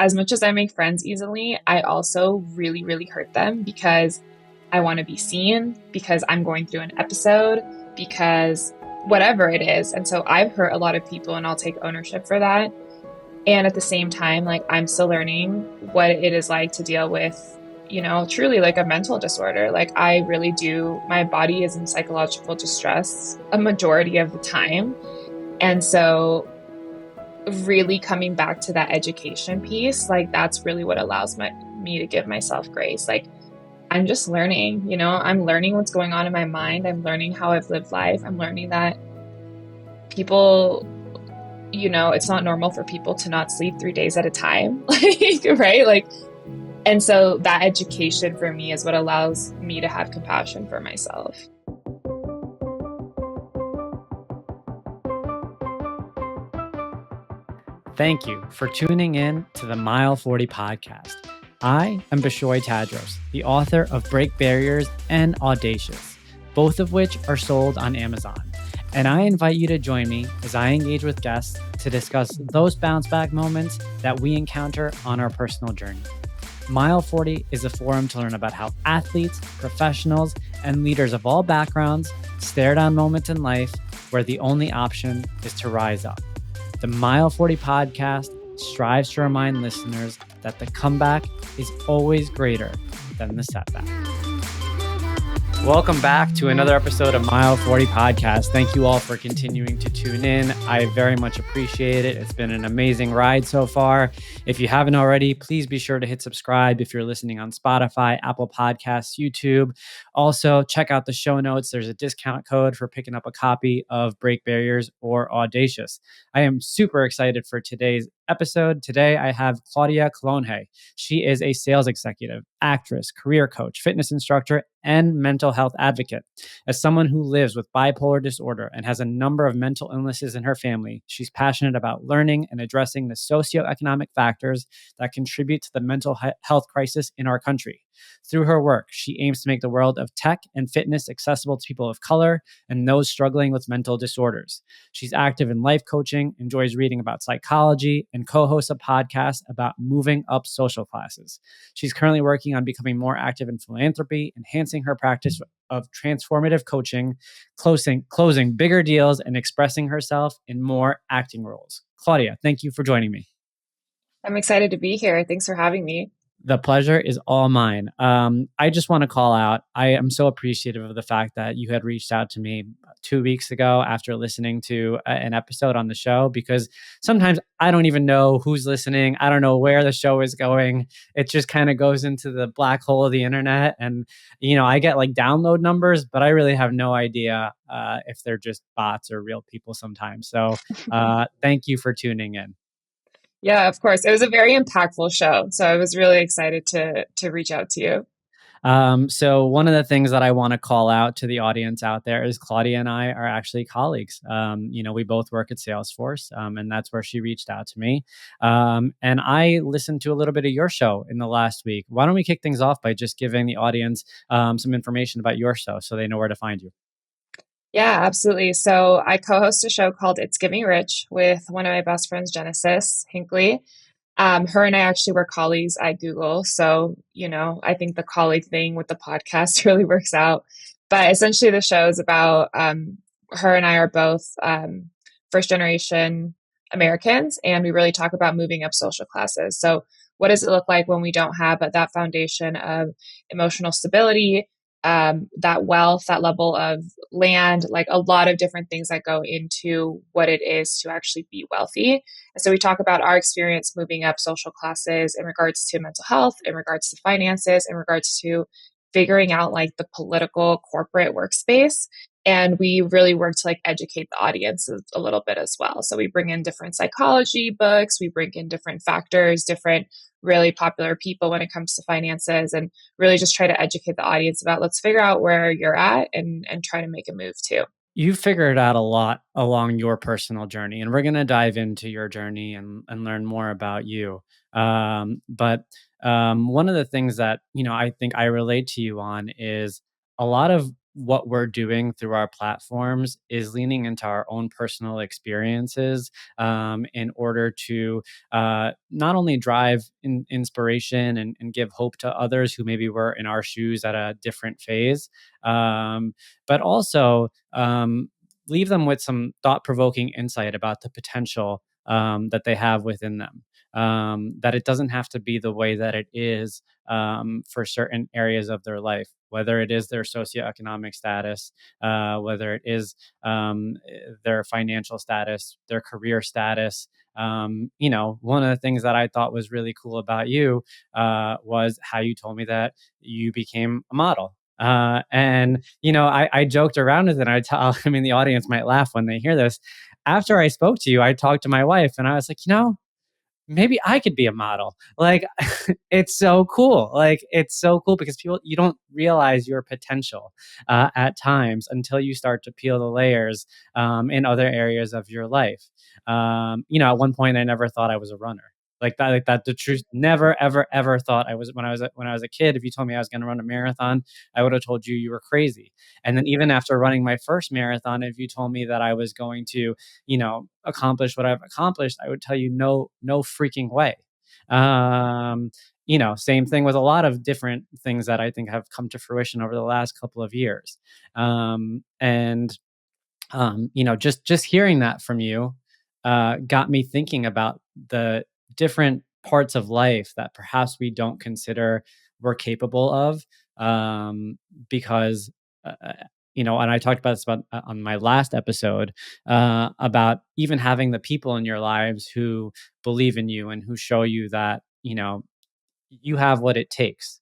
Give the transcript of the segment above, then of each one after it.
as much as I make friends easily, I also really, really hurt them because I want to be seen, because I'm going through an episode, because whatever it is. And so I've hurt a lot of people and I'll take ownership for that. And at the same time, like I'm still learning what it is like to deal with, truly like a mental disorder. Like I really do, my body is in psychological distress a majority of the time. And so really coming back to that education piece, like that's really what allows me to give myself grace. Like I'm just learning, I'm learning what's going on in my mind. I'm learning how I've lived life. I'm learning that people, it's not normal for people to not sleep 3 days at a time, like, right? Like, and so that education for me is what allows me to have compassion for myself. Thank you for tuning in to the Mile 40 podcast. I am Bishoy Tadros, the author of Break Barriers and Audacious, both of which are sold on Amazon. And I invite you to join me as I engage with guests to discuss those bounce back moments that we encounter on our personal journey. Mile 40 is a forum to learn about how athletes, professionals, and leaders of all backgrounds stare down moments in life where the only option is to rise up. The Mile 40 podcast strives to remind listeners that the comeback is always greater than the setback. Welcome back to another episode of Mile 40 Podcast. Thank you all for continuing to tune in. I very much appreciate it. It's been an amazing ride so far. If you haven't already, please be sure to hit subscribe if you're listening on Spotify, Apple Podcasts, YouTube. Also, check out the show notes. There's a discount code for picking up a copy of Break Barriers or Audacious. I am super excited for today's episode. Today, I have Claudia Calonje. She is a sales executive, actress, career coach, fitness instructor, and mental health advocate. As someone who lives with bipolar disorder and has a number of mental illnesses in her family, she's passionate about learning and addressing the socioeconomic factors that contribute to the mental health crisis in our country. Through her work, she aims to make the world of tech and fitness accessible to people of color and those struggling with mental disorders. She's active in life coaching, enjoys reading about psychology, and co-hosts a podcast about moving up social classes. She's currently working on becoming more active in philanthropy, enhancing her practice of transformative coaching, closing bigger deals, and expressing herself in more acting roles. Claudia, thank you for joining me. I'm excited to be here. Thanks for having me. The pleasure is all mine. I just want to call out, I am so appreciative of the fact that you had reached out to me 2 weeks ago after listening to an episode on the show, because sometimes I don't even know who's listening. I don't know where the show is going. It just kind of goes into the black hole of the internet. And, I get like download numbers, but I really have no idea if they're just bots or real people sometimes. So thank you for tuning in. Yeah, of course. It was a very impactful show. So I was really excited to reach out to you. So one of the things that I want to call out to the audience out there is Claudia and I are actually colleagues. We both work at Salesforce, and that's where she reached out to me. And I listened to a little bit of your show in the last week. Why don't we kick things off by just giving the audience some information about your show so they know where to find you? Yeah, absolutely. So I co-host a show called It's Get Me Rich with one of my best friends, Genesis Hinckley. Her and I actually were colleagues at Google. So, I think the colleague thing with the podcast really works out. But essentially the show is about her and I are both first generation Americans, and we really talk about moving up social classes. So what does it look like when we don't have that foundation of emotional stability, that wealth, that level of land, like a lot of different things that go into what it is to actually be wealthy. And so we talk about our experience moving up social classes in regards to mental health, in regards to finances, in regards to figuring out like the political corporate workspace. And we really work to like educate the audience a little bit as well. So we bring in different psychology books, we bring in different factors, different really popular people when it comes to finances, and really just try to educate the audience about let's figure out where you're at and try to make a move too. You figured out a lot along your personal journey, and we're going to dive into your journey and learn more about you. But one of the things that, I think I relate to you on is a lot of what we're doing through our platforms is leaning into our own personal experiences, in order to not only drive inspiration and give hope to others who maybe were in our shoes at a different phase, but also leave them with some thought provoking insight about the potential that they have within them. That it doesn't have to be the way that it is for certain areas of their life, whether it is their socioeconomic status, whether it is their financial status, their career status. One of the things that I thought was really cool about you was how you told me that you became a model. I joked around with it. And I mean, the audience might laugh when they hear this. After I spoke to you, I talked to my wife and I was like, maybe I could be a model. Like, it's so cool. Like, it's so cool because you don't realize your potential at times until you start to peel the layers in other areas of your life. At one point, I never thought I was a runner. Like that. The truth, never, ever, ever thought I was when I was a kid. If you told me I was going to run a marathon, I would have told you you were crazy. And then even after running my first marathon, if you told me that I was going to accomplish what I've accomplished, I would tell you no, no freaking way. Same thing with a lot of different things that I think have come to fruition over the last couple of years. And just hearing that from you got me thinking about the different parts of life that perhaps we don't consider we're capable of, because and I talked about this on my last episode, about even having the people in your lives who believe in you and who show you that you have what it takes.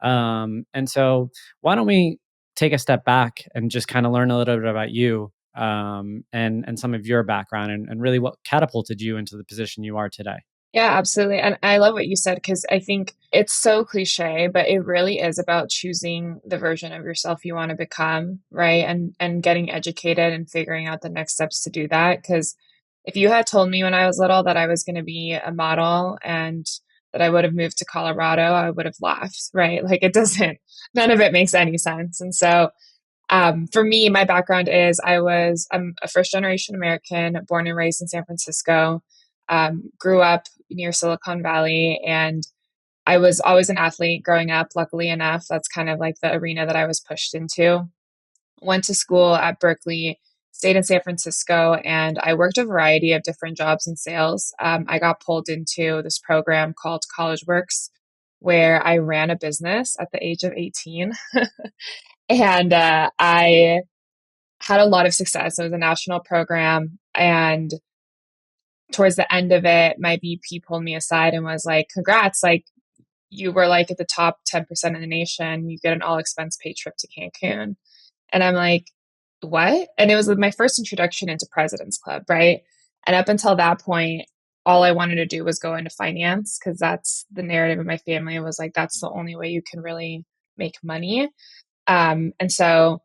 And so, why don't we take a step back and just kind of learn a little bit about you, and some of your background, and really what catapulted you into the position you are today. Yeah, absolutely. And I love what you said because I think it's so cliche, but it really is about choosing the version of yourself you want to become, right? And getting educated and figuring out the next steps to do that. Because if you had told me when I was little that I was going to be a model and that I would have moved to Colorado, I would have laughed, right? Like it doesn't, none of it makes any sense. And so for me, my background is I'm a first generation American, born and raised in San Francisco, grew up near Silicon Valley, and I was always an athlete growing up. Luckily enough, that's kind of like the arena that I was pushed into. Went to school at Berkeley, stayed in San Francisco, and I worked a variety of different jobs in sales. I got pulled into this program called College Works, where I ran a business at the age of 18. And I had a lot of success. It was a national program. And towards the end of it, my VP pulled me aside and was like, congrats, like you were like at the top 10% of the nation. You get an all expense paid trip to Cancun. And I'm like, what? And it was my first introduction into President's Club, right? And up until that point, all I wanted to do was go into finance because that's the narrative of my family was like, that's the only way you can really make money. And so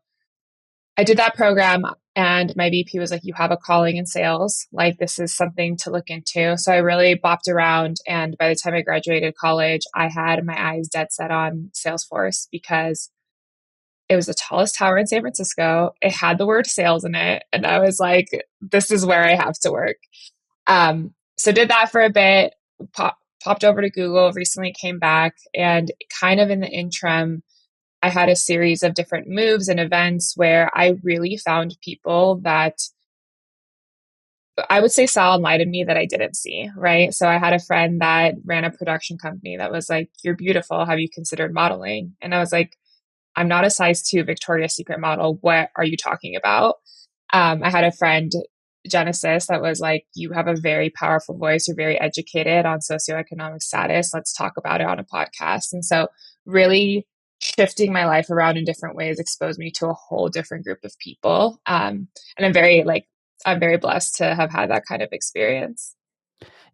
I did that program, and my VP was like, you have a calling in sales. Like, this is something to look into. So I really bopped around. And by the time I graduated college, I had my eyes dead set on Salesforce because it was the tallest tower in San Francisco. It had the word sales in it. And I was like, this is where I have to work. So did that for a bit, popped over to Google, recently came back, and kind of in the interim, I had a series of different moves and events where I really found people that I would say saw and light in me that I didn't see, right? So I had a friend that ran a production company that was like, you're beautiful. Have you considered modeling? And I was like, I'm not a size 2 Victoria's Secret model. What are you talking about? I had a friend, Genesis, that was like, you have a very powerful voice. You're very educated on socioeconomic status. Let's talk about it on a podcast. And so, really shifting my life around in different ways exposed me to a whole different group of people. And I'm very blessed to have had that kind of experience.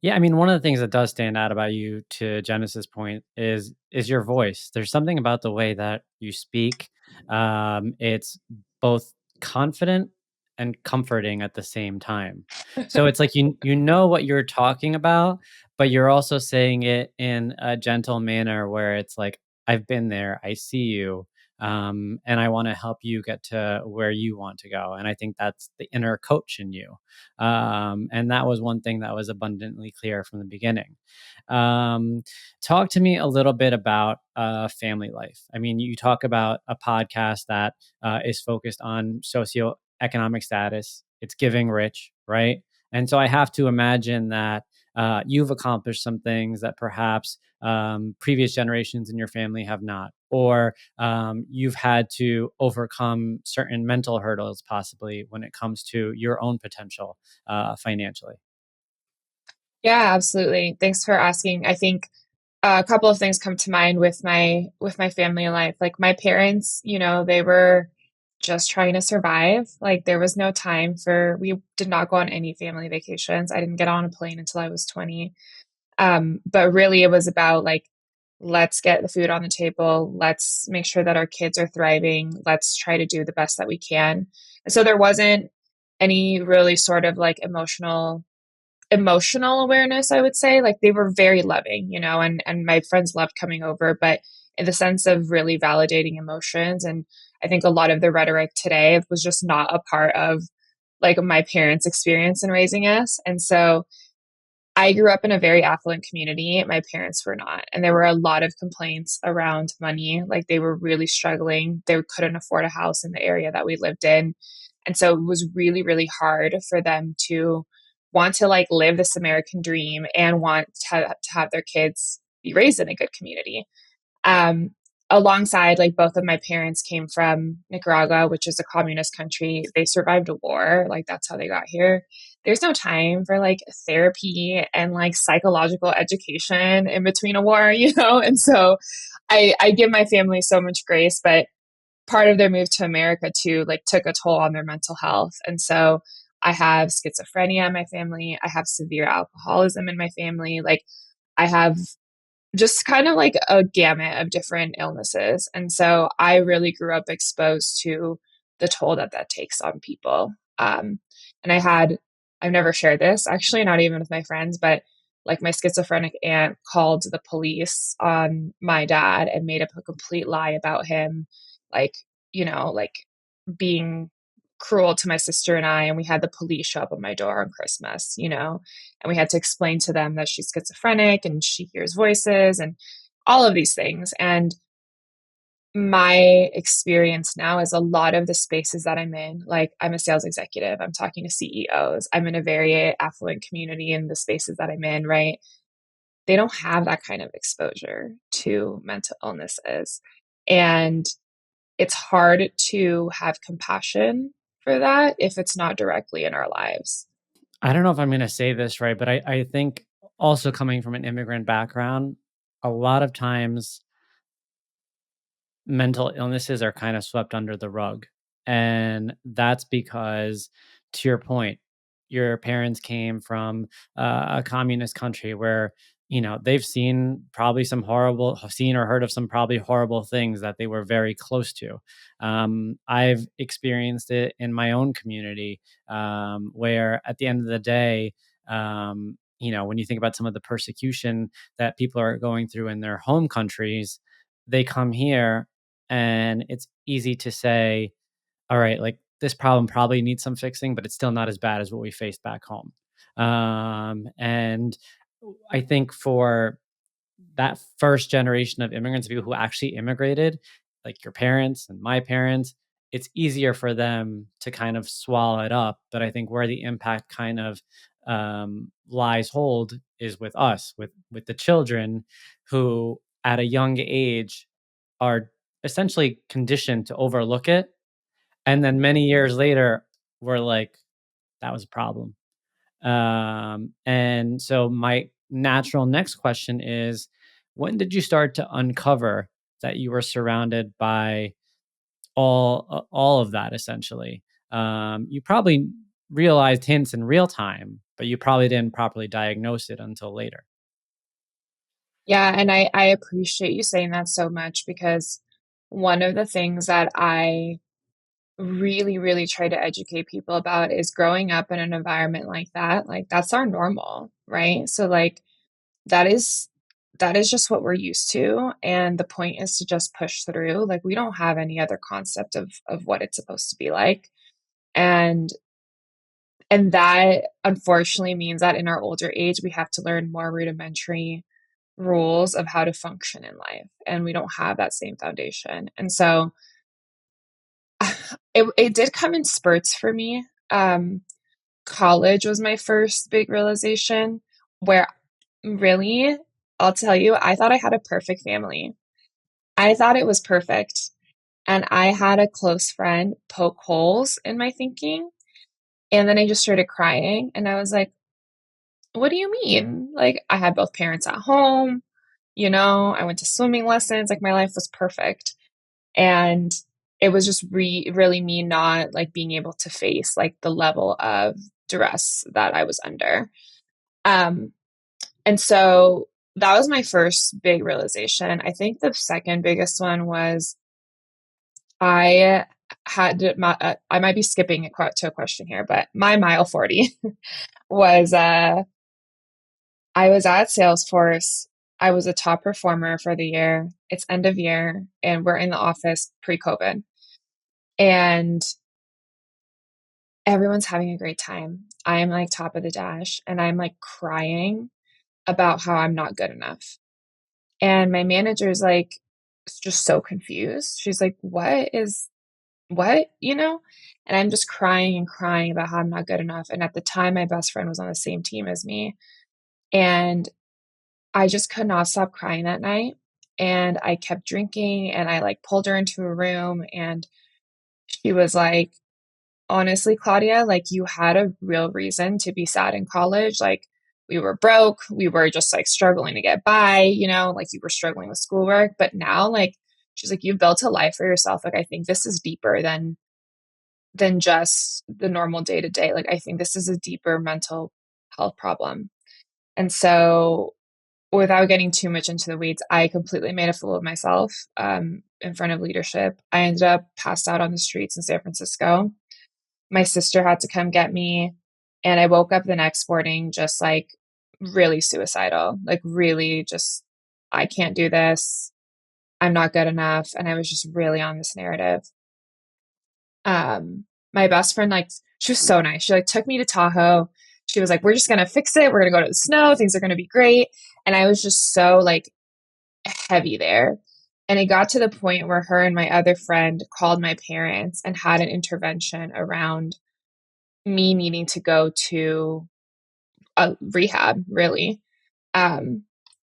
Yeah, I mean, one of the things that does stand out about you, to Genesis' point, is your voice. There's something about the way that you speak. It's both confident and comforting at the same time. So it's like you know what you're talking about, but you're also saying it in a gentle manner where it's like, I've been there, I see you. and I want to help you get to where you want to go. And I think that's the inner coach in you. And that was one thing that was abundantly clear from the beginning. Um, Talk to me a little bit about family life. I mean, you talk about a podcast that is focused on socioeconomic status. It's giving rich, right? And so I have to imagine that you've accomplished some things that perhaps previous generations in your family have not, or you've had to overcome certain mental hurdles, possibly when it comes to your own potential financially. Yeah, absolutely. Thanks for asking. I think a couple of things come to mind with my family life. Like my parents, they were just trying to survive. Like there was no time for we did not go on any family vacations. I didn't get on a plane until I was 20. But really it was about like, let's get the food on the table. Let's make sure that our kids are thriving. Let's try to do the best that we can. And so there wasn't any really sort of like emotional awareness, I would say. Like they were very loving, and my friends loved coming over, but in the sense of really validating emotions. And I think a lot of the rhetoric today was just not a part of like my parents' experience in raising us. And so I grew up in a very affluent community. My parents were not. And there were a lot of complaints around money. Like they were really struggling. They couldn't afford a house in the area that we lived in. And so it was really, really hard for them to want to like live this American dream and want to have their kids be raised in a good community. Um, Alongside, like both of my parents came from Nicaragua, which is a communist country. They survived a war. Like that's how they got here. There's no time for like therapy and like psychological education in between a war, And so I give my family so much grace, but part of their move to America too, like took a toll on their mental health. And so I have schizophrenia in my family. I have severe alcoholism in my family. Like I have just kind of like a gamut of different illnesses. And so I really grew up exposed to the toll that that takes on people. And I've never shared this actually, not even with my friends, but like my schizophrenic aunt called the police on my dad and made up a complete lie about him, like, like being cruel to my sister and I, and we had the police show up at my door on Christmas, and we had to explain to them that she's schizophrenic and she hears voices and all of these things. And my experience now is a lot of the spaces that I'm in, like I'm a sales executive, I'm talking to CEOs, I'm in a very affluent community in the spaces that I'm in, right? They don't have that kind of exposure to mental illnesses. And it's hard to have compassion for that if it's not directly in our lives. I don't know if I'm going to say this right, but I think also coming from an immigrant background, a lot of times mental illnesses are kind of swept under the rug. And that's because, to your point, your parents came from a communist country where, they've seen or heard of some probably horrible things that they were very close to. I've experienced it in my own community, where at the end of the day, when you think about some of the persecution that people are going through in their home countries, they come here and it's easy to say, all right, like this problem probably needs some fixing, but it's still not as bad as what we faced back home. And I think for that first generation of immigrants, people who actually immigrated, like your parents and my parents, it's easier for them to kind of swallow it up. But I think where the impact kind of lies hold is with us, with the children who at a young age are essentially conditioned to overlook it. And then many years later, we're like, that was a problem. And so my natural next question is, when did you start to uncover that you were surrounded by all of that essentially? You probably realized hints in real time, but you probably didn't properly diagnose it until later. Yeah, and I appreciate you saying that so much because one of the things that I really, really try to educate people about is growing up in an environment like that. Like that's our normal, right? So like that is that is just what we're used to. And the point is to just push through. Like, we don't have any other concept of what it's supposed to be like. And that unfortunately means that in our older age, we have to learn more rudimentary rules of how to function in life. And we don't have that same foundation. And so it did come in spurts for me. College was my first big realization where really, I'll tell you, I thought I had a perfect family. I thought it was perfect. And I had a close friend poke holes in my thinking. And then I just started crying. And I was like, what do you mean? Like, I had both parents at home, I went to swimming lessons, like, my life was perfect. And it was just really me not like being able to face like the level of duress that I was under. Um, and so that was my first big realization. I think the second biggest one was I I might be skipping to a question here, but my mile 40 was I was at Salesforce. I was a top performer for the year. It's end of year, and we're in the office pre-COVID, and everyone's having a great time. I am like top of the dash, and I'm like crying about how I'm not good enough. And my manager's like just so confused. She's like, "What is what?" And I'm just crying and crying about how I'm not good enough. And at the time, my best friend was on the same team as me. And I just could not stop crying that night. And I kept drinking, and I like pulled her into a room, and she was like, honestly, Claudia, like, you had a real reason to be sad in college. Like, we were broke, we were just like struggling to get by, like, you were struggling with schoolwork. But now, like, she's like, you've built a life for yourself. Like, I think this is deeper than just the normal day to day. Like, I think this is a deeper mental health problem. And so, without getting too much into the weeds, I completely made a fool of myself in front of leadership. I ended up passed out on the streets in San Francisco. My sister had to come get me, and I woke up the next morning just like really suicidal, like really just, I can't do this. I'm not good enough. And I was just really on this narrative. My best friend, like, she was so nice. She like took me to Tahoe. She was like, we're just gonna fix it. We're gonna go to the snow. Things are gonna be great. And I was just so like heavy there. And it got to the point where her and my other friend called my parents and had an intervention around me needing to go to a rehab, really. Um,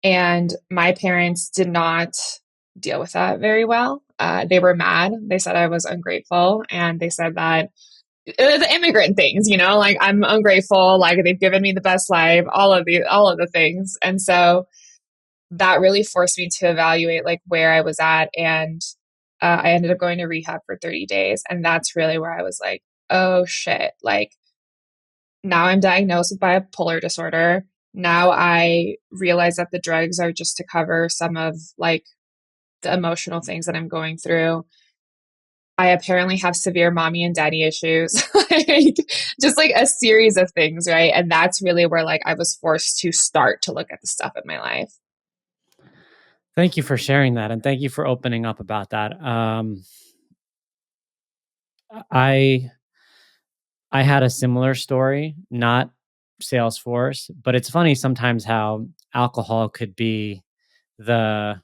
and my parents did not deal with that very well. They were mad. They said I was ungrateful, and they said that the immigrant things, like, I'm ungrateful, like, they've given me the best life, all of the things. And so that really forced me to evaluate like where I was at. And I ended up going to rehab for 30 days. And that's really where I was like, oh shit, like, now I'm diagnosed with bipolar disorder. Now I realize that the drugs are just to cover some of like the emotional things that I'm going through. I apparently have severe mommy and daddy issues, like, just like a series of things, right? And that's really where like I was forced to start to look at the stuff in my life. Thank you for sharing that, and thank you for opening up about that. I I had a similar story, not Salesforce, but it's funny sometimes how alcohol could be the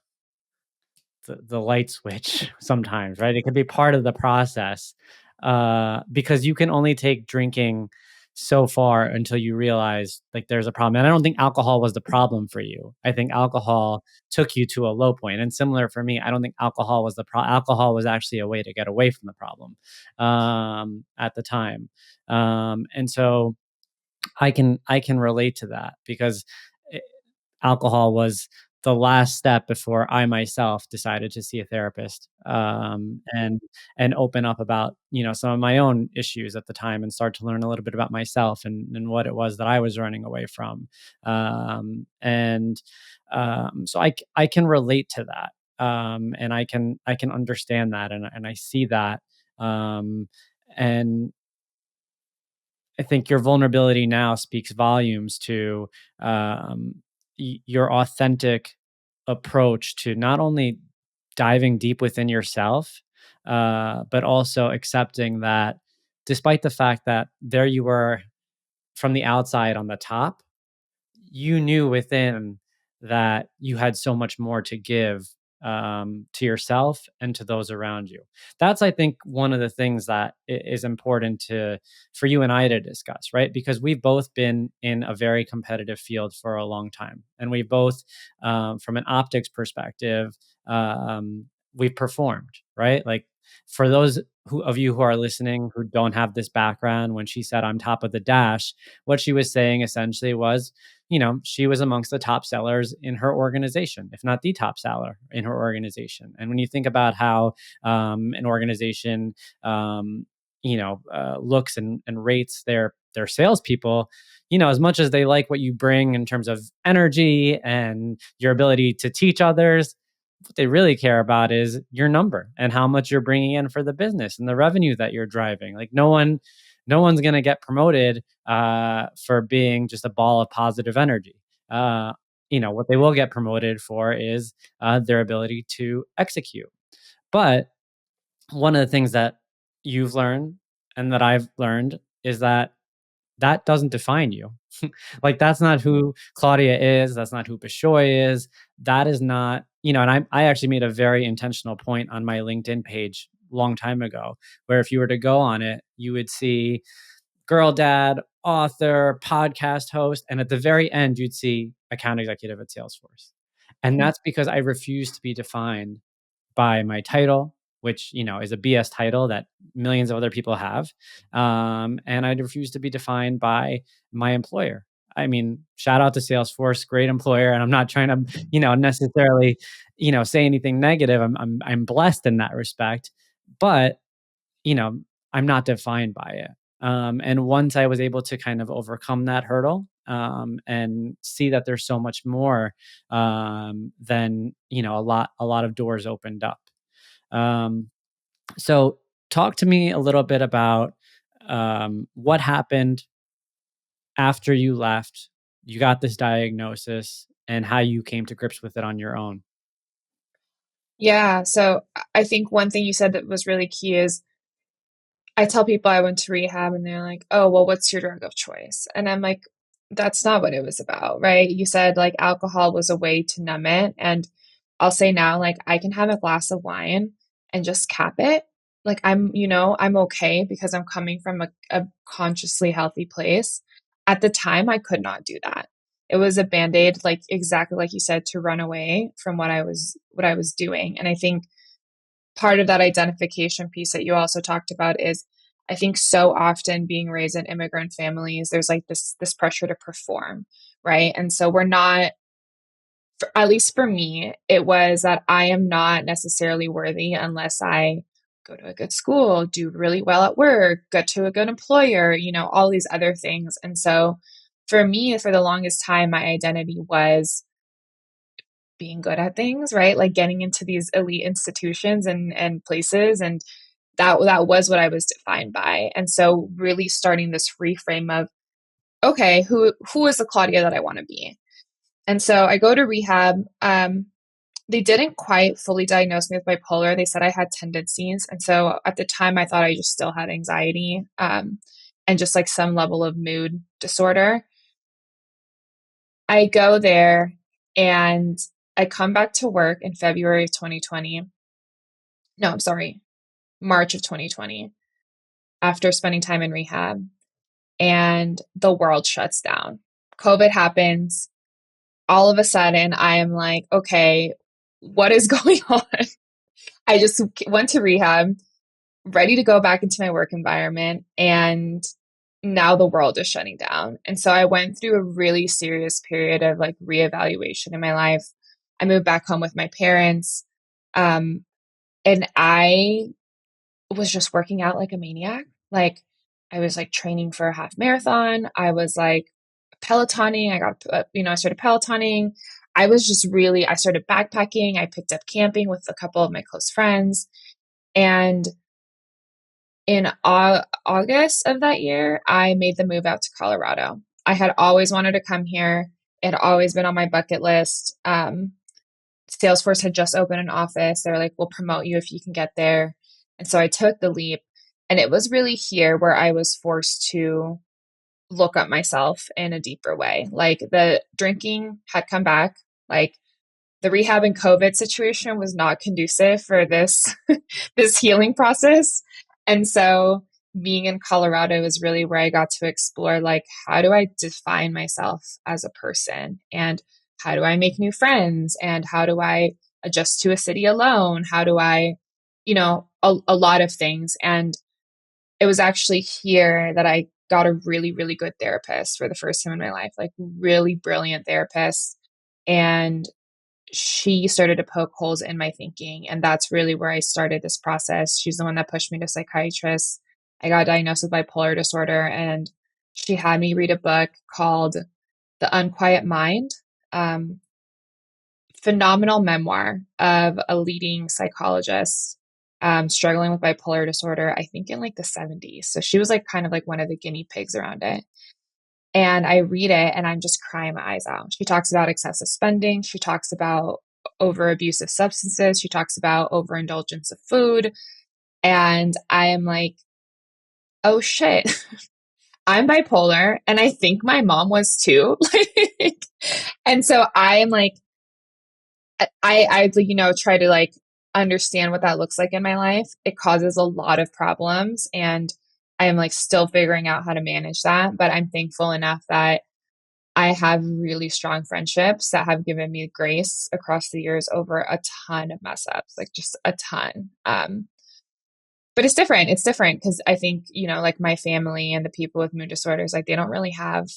the light switch sometimes, right? It could be part of the process, because you can only take drinking so far until you realize like there's a problem. And I don't think alcohol was the problem for you. I think alcohol took you to a low point. And similar for me, I don't think alcohol was the alcohol was actually a way to get away from the problem at the time. And so I can relate to that because it, alcohol was the last step before I myself decided to see a therapist, and open up about some of my own issues at the time and start to learn a little bit about myself and what it was that I was running away from, and so I can relate to that, and I can understand that, and I see that, and I think your vulnerability now speaks volumes to your authentic approach to not only diving deep within yourself, but also accepting that despite the fact that there you were from the outside on the top, you knew within that you had so much more to give, to yourself and to those around you. That's, I think, one of the things that is important to for you and I to discuss, right? Because we've both been in a very competitive field for a long time, and we both, from an optics perspective, we've performed, right? Like for those of you who are listening who don't have this background, when she said I'm top of the dash, what she was saying essentially was, she was amongst the top sellers in her organization, if not the top seller in her organization. And when you think about how an organization, looks and rates their salespeople, as much as they like what you bring in terms of energy and your ability to teach others, what they really care about is your number and how much you're bringing in for the business and the revenue that you're driving. Like no one's going to get promoted for being just a ball of positive energy. What they will get promoted for is their ability to execute. But one of the things that you've learned and that I've learned is that that doesn't define you. Like that's not who Claudia is. That's not who Bishoy is. That is not, and I actually made a very intentional point on my LinkedIn page long time ago, where if you were to go on it, you would see girl dad, author, podcast host, and at the very end, you'd see account executive at Salesforce. And that's because I refuse to be defined by my title, which is a BS title that millions of other people have, and I refuse to be defined by my employer. I mean, shout out to Salesforce, great employer, and I'm not trying to necessarily say anything negative. I'm blessed in that respect, but you know, I'm not defined by it. And once I was able to kind of overcome that hurdle, and see that there's so much more, then a lot of doors opened up. Um, so talk to me a little bit about what happened after you left, you got this diagnosis, and how you came to grips with it on your own. Yeah. So I think one thing you said that was really key is I tell people I went to rehab and they're like, oh, well, what's your drug of choice? And I'm like, that's not what it was about, right? You said like alcohol was a way to numb it. And I'll say now, like, I can have a glass of wine and just cap it. Like, I'm okay because I'm coming from a consciously healthy place. At the time, I could not do that. It was a band-aid, like exactly like you said, to run away from what I was doing. And I think part of that identification piece that you also talked about is I think so often being raised in immigrant families, there's like this pressure to perform, right? And so we're not, at least for me, it was that I am not necessarily worthy unless I go to a good school, do really well at work, get to a good employer, all these other things. And so for me, for the longest time, my identity was being good at things, right? Like getting into these elite institutions and places, and that was what I was defined by. And so really starting this reframe of, okay, who is the Claudia that I want to be? And so I go to rehab. They didn't quite fully diagnose me with bipolar. They said I had tendencies. And so at the time I thought I just still had anxiety, and just like some level of mood disorder. I go there and I come back to work in February of 2020. No, I'm sorry, March of 2020, after spending time in rehab, and the world shuts down. COVID happens. All of a sudden, I am like, okay, what is going on? I just went to rehab, ready to go back into my work environment, and now the world is shutting down. And so I went through a really serious period of like reevaluation in my life. I moved back home with my parents. Um, and I was just working out like a maniac. Like I was like training for a half marathon. I was like Pelotoning. I started Pelotoning. I started backpacking. I picked up camping with a couple of my close friends. And in August of that year, I made the move out to Colorado. I had always wanted to come here. It had always been on my bucket list. Salesforce had just opened an office. They're like, we'll promote you if you can get there. And so I took the leap. And it was really here where I was forced to look at myself in a deeper way. Like the drinking had come back. Like the rehab and COVID situation was not conducive for this this healing process. And so being in Colorado is really where I got to explore like how do I define myself as a person and how do I make new friends and how do I adjust to a city alone? How do I, a lot of things. And it was actually here that I got a really, really good therapist for the first time in my life, like really brilliant therapist. And she started to poke holes in my thinking. And that's really where I started this process. She's the one that pushed me to psychiatrist. I got diagnosed with bipolar disorder, and she had me read a book called The Unquiet Mind. Um, Phenomenal memoir of a leading psychologist struggling with bipolar disorder, I think in like the 70s. So she was like kind of like one of the guinea pigs around it. And I read it and I'm just crying my eyes out. She talks about excessive spending. She talks about over abuse of substances. She talks about overindulgence of food. And I am like, oh shit, I'm bipolar. And I think my mom was too. Like, and so I am like, try to like understand what that looks like in my life. It causes a lot of problems. And I am like still figuring out how to manage that. But I'm thankful enough that I have really strong friendships that have given me grace across the years over a ton of mess ups, like just a ton. But it's different. It's different because I think, like my family and the people with mood disorders, like they don't really have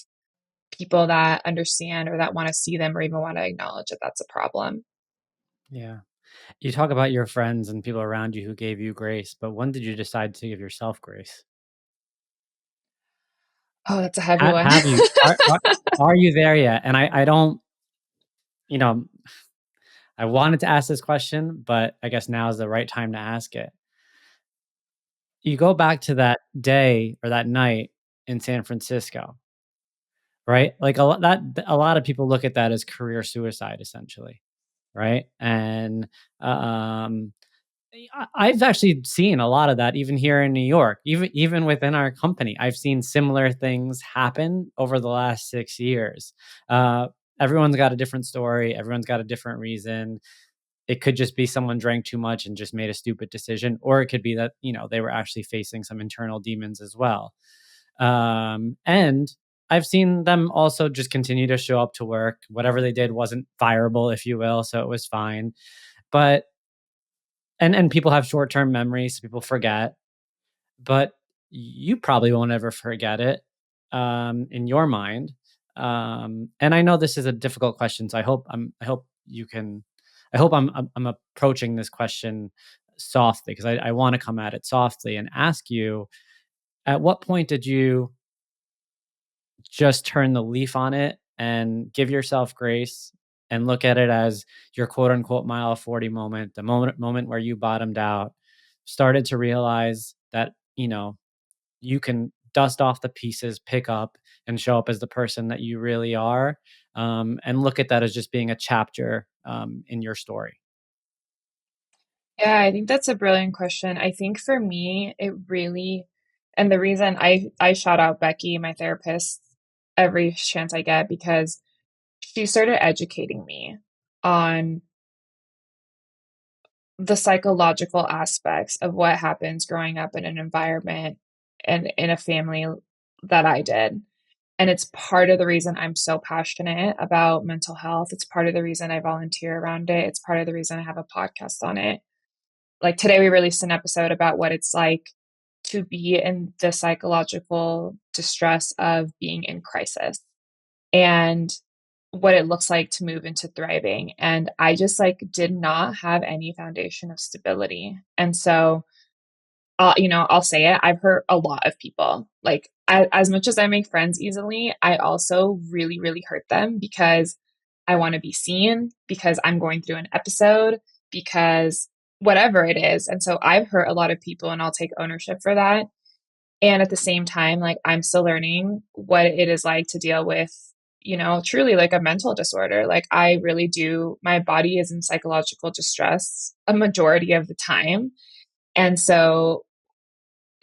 people that understand or that want to see them or even want to acknowledge that that's a problem. Yeah. You talk about your friends and people around you who gave you grace, but when did you decide to give yourself grace? Oh, that's a heavy one. Have you are you there yet? And I don't, you know, I wanted to ask this question, but I guess now is the right time to ask it. You go back to that day or that night in San Francisco, right? Like a lot of people look at that as career suicide essentially, right? And um I've actually seen a lot of that even here in New York, even within our company. I've seen similar things happen over the last 6 years. Uh, Everyone's got a different story. Everyone's got a different reason. It could just be someone drank too much and just made a stupid decision, or it could be that they were actually facing some internal demons as well. And I've seen them also just continue to show up to work. Whatever they did wasn't fireable, if you will, so it was fine. But and people have short-term memories, so people forget, but you probably won't ever forget it, in your mind. And I know this is a difficult question, so I hope you can I hope I'm approaching this question softly because I wanna come at it softly and ask you, at what point did you just turn the leaf on it and give yourself grace and look at it as your quote unquote mile 40 moment, the moment where you bottomed out, started to realize that, you can dust off the pieces, pick up and show up as the person that you really are. And look at that as just being a chapter in your story. Yeah, I think that's a brilliant question. I think for me, it really, and the reason I shout out Becky, my therapist, every chance I get because she started educating me on the psychological aspects of what happens growing up in an environment and in a family that I did. And it's part of the reason I'm so passionate about mental health. It's part of the reason I volunteer around it. It's part of the reason I have a podcast on it. Like today, we released an episode about what it's like to be in the psychological distress of being in crisis and what it looks like to move into thriving. And I just like did not have any foundation of stability. And so I'll say it. I've hurt a lot of people. Like as much as I make friends easily, I also really, really hurt them because I want to be seen, because I'm going through an episode, because whatever it is. And so I've hurt a lot of people and I'll take ownership for that. And at the same time, like I'm still learning what it is like to deal with, truly like a mental disorder. Like I really do, my body is in psychological distress a majority of the time. And so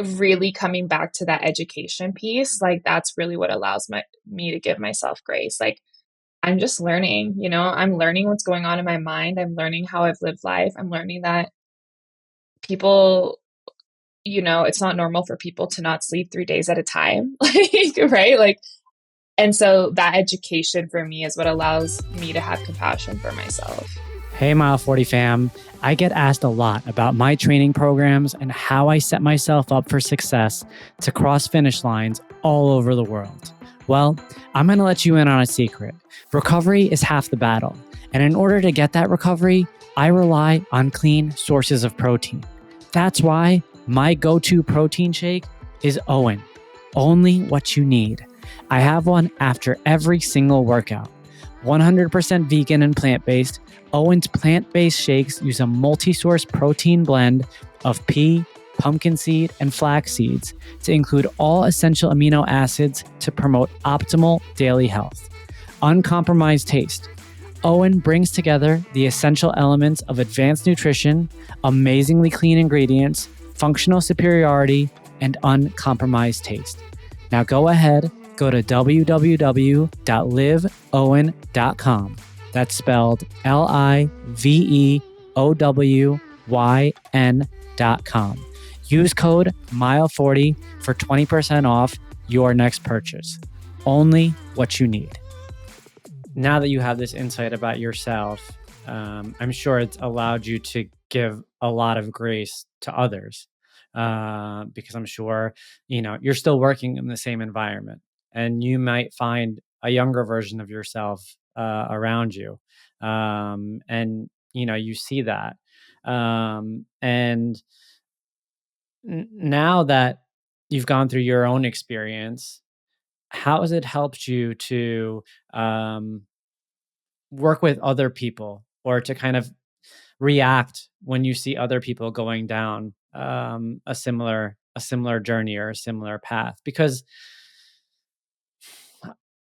really coming back to that education piece, like that's really what allows me to give myself grace. Like I'm just learning, I'm learning what's going on in my mind. I'm learning how I've lived life. I'm learning that people, it's not normal for people to not sleep 3 days at a time. Like, right? Like, and so that education for me is what allows me to have compassion for myself. Hey, Mile 40 fam. I get asked a lot about my training programs and how I set myself up for success to cross finish lines all over the world. Well, I'm going to let you in on a secret. Recovery is half the battle. And in order to get that recovery, I rely on clean sources of protein. That's why my go-to protein shake is Owen. Only what you need. I have one after every single workout. 100% vegan and plant-based, Owen's plant-based shakes use a multi-source protein blend of pea, pumpkin seed, and flax seeds to include all essential amino acids to promote optimal daily health. Uncompromised taste. Owen brings together the essential elements of advanced nutrition, amazingly clean ingredients, functional superiority, and uncompromised taste. Now go ahead, go to www.liveowen.com. That's spelled LIVEOWYN.com. Use code MILE40 for 20% off your next purchase. Only what you need. Now that you have this insight about yourself, I'm sure it's allowed you to give a lot of grace to others, because I'm sure, you're still working in the same environment and you might find a younger version of yourself around you. And, you see that. And now that you've gone through your own experience, how has it helped you to work with other people or to kind of react when you see other people going down a similar journey or a similar path? Because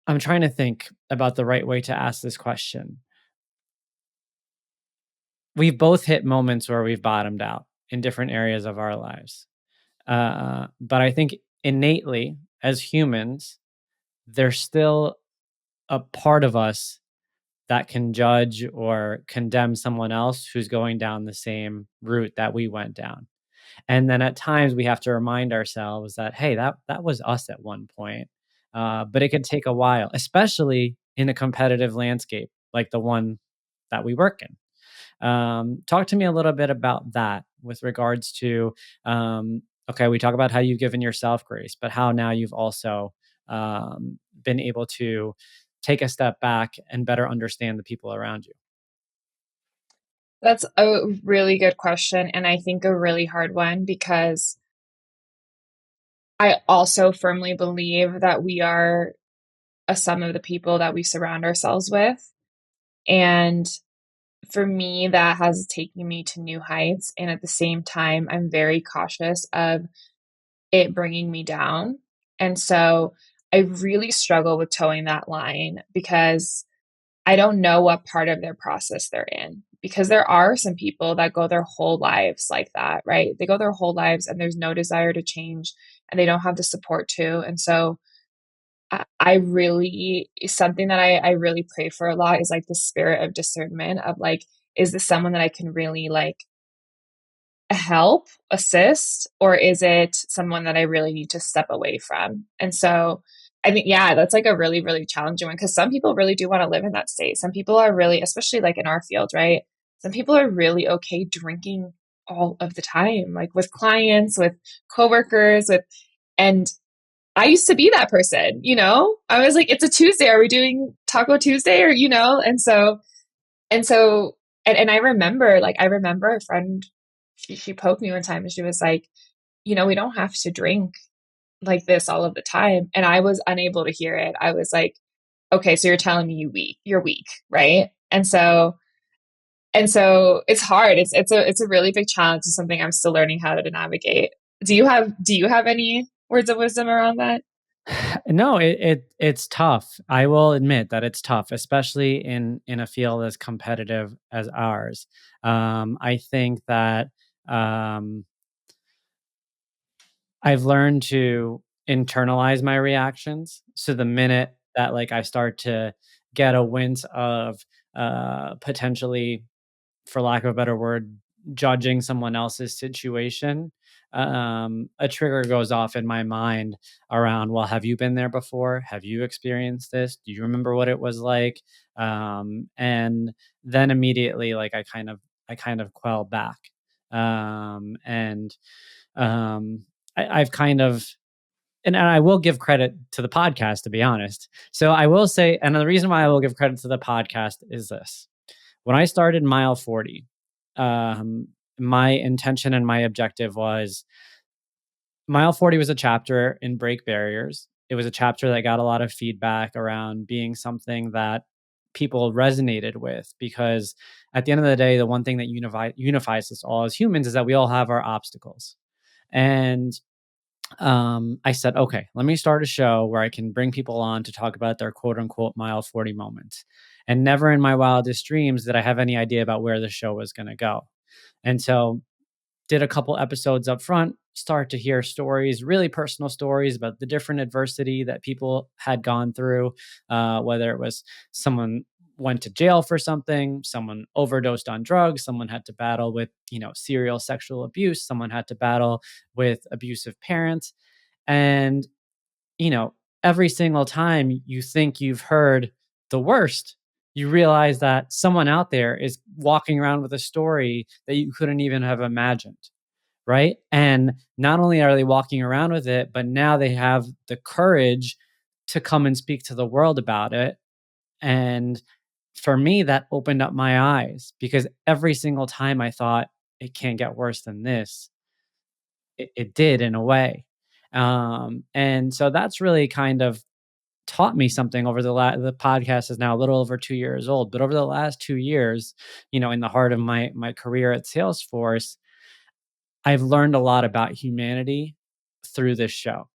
I'm trying to think about the right way to ask this question. We've both hit moments where we've bottomed out in different areas of our lives. But I think innately, as humans, there's still a part of us that can judge or condemn someone else who's going down the same route that we went down. And then at times we have to remind ourselves that, hey, that was us at one point. But it could take a while, especially in a competitive landscape like the one that we work in. Talk to me a little bit about that with regards to, okay, we talk about how you've given yourself grace, but how now you've also been able to take a step back and better understand the people around you. That's a really good question. And I think a really hard one because I also firmly believe that we are a sum of the people that we surround ourselves with. And for me, that has taken me to new heights. And at the same time, I'm very cautious of it bringing me down. And so I really struggle with towing that line because I don't know what part of their process they're in. Because there are some people that go their whole lives like that, right? They go their whole lives and there's no desire to change and they don't have the support to. And so I really, something that I really pray for a lot is like the spirit of discernment of like, is this someone that I can really like help, assist, or is it someone that I really need to step away from? And so I think, yeah, that's like a really, really challenging one because some people really do want to live in that state. Some people are really, especially like in our field, right? Some people are really okay drinking all of the time, like with clients, with coworkers, and I used to be that person, I was like, it's a Tuesday. Are we doing Taco Tuesday? Or, and so, and I remember a friend, she poked me one time and she was like, we don't have to drink like this all of the time. And I was unable to hear it. I was like, okay, so you're telling me you're weak, right? And so it's hard. It's a really big challenge. It's something I'm still learning how to navigate. Do you have any words of wisdom around that? No, it's tough. I will admit that it's tough, especially in a field as competitive as ours. I think that um, I've learned to internalize my reactions. So the minute that like I start to get a wince of potentially, for lack of a better word, judging someone else's situation, a trigger goes off in my mind around, well, have you been there before? Have you experienced this? Do you remember what it was like? And then immediately, like I kind of quell back. And I've kind of, and I will give credit to the podcast, to be honest. So I will say, and the reason why I will give credit to the podcast is this: when I started Mile 40, um, my intention and my objective was, Mile 40 was a chapter in Break Barriers. It was a chapter that got a lot of feedback around being something that people resonated with, because at the end of the day, the one thing that unifies us all as humans is that we all have our obstacles. And I said, okay, let me start a show where I can bring people on to talk about their quote unquote Mile 40 moments. And never in my wildest dreams did I have any idea about where the show was going to go. And so did a couple episodes up front, start to hear stories, really personal stories about the different adversity that people had gone through, whether it was someone went to jail for something, someone overdosed on drugs, someone had to battle with, serial sexual abuse, someone had to battle with abusive parents. And, you know, every single time you think you've heard the worst, you realize that someone out there is walking around with a story that you couldn't even have imagined. Right. And not only are they walking around with it, but now they have the courage to come and speak to the world about it. And for me, that opened up my eyes, because every single time I thought it can't get worse than this, it did in a way. And so that's really kind of taught me something over the podcast is now a little over 2 years old, but over the last 2 years, in the heart of my career at Salesforce, I've learned a lot about humanity through this show.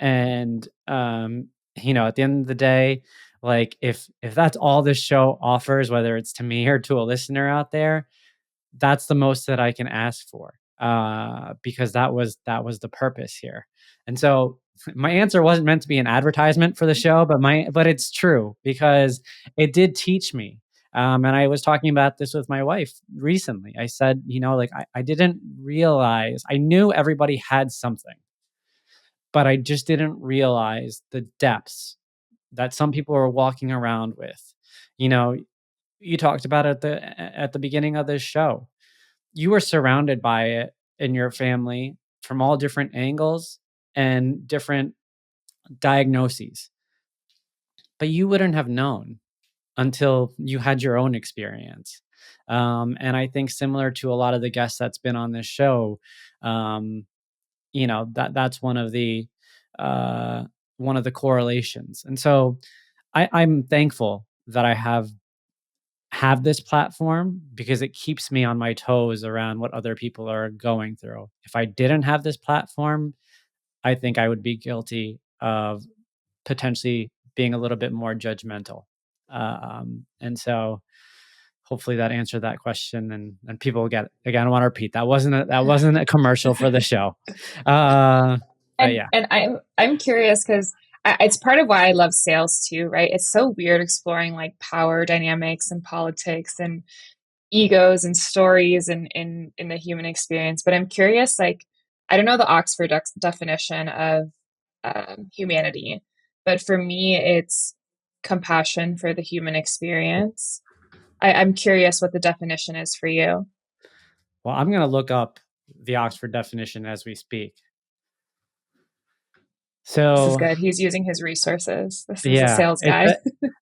And at the end of the day, like if that's all this show offers, whether it's to me or to a listener out there, that's the most that I can ask for, because that was the purpose here. And so my answer wasn't meant to be an advertisement for the show, but it's true, because it did teach me. And I was talking about this with my wife recently. I said, like I didn't realize, I knew everybody had something, but I just didn't realize the depths that some people are walking around with. You know, you talked about it at the beginning of this show. You were surrounded by it in your family from all different angles and different diagnoses, but you wouldn't have known until you had your own experience. And I think, similar to a lot of the guests that's been on this show, um, that's uh, one of the correlations. And so I'm thankful that I have this platform, because it keeps me on my toes around what other people are going through. If I didn't have this platform, I think I would be guilty of potentially being a little bit more judgmental. And so hopefully that answered that question, and people will get it. Again, I want to repeat, that wasn't a commercial for the show. Uh, but And yeah. I'm curious because it's part of why I love sales too, right? It's so weird exploring like power dynamics and politics and egos and stories and in the human experience. But I'm curious, like I don't know the Oxford definition of humanity, but for me, it's compassion for the human experience. I'm curious what the definition is for you. Well, I'm going to look up the Oxford definition as we speak. This is So good. He's using his resources. This is a yeah, sales guy.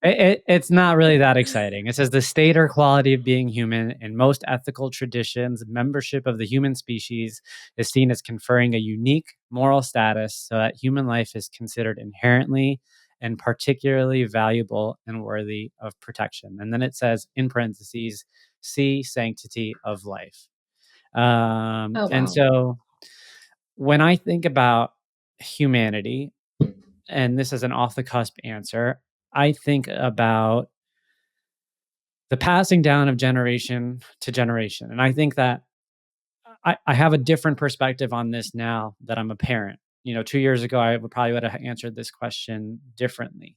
it's not really that exciting. It says the state or quality of being human. In most ethical traditions, membership of the human species is seen as conferring a unique moral status, so that human life is considered inherently and particularly valuable and worthy of protection. And then it says, in parentheses, see sanctity of life. Oh And wow. so when I think about humanity, and this is an off the cusp answer, I think about the passing down of generation to generation. And I think that I have a different perspective on this now that I'm a parent. 2 years ago, I would have answered this question differently.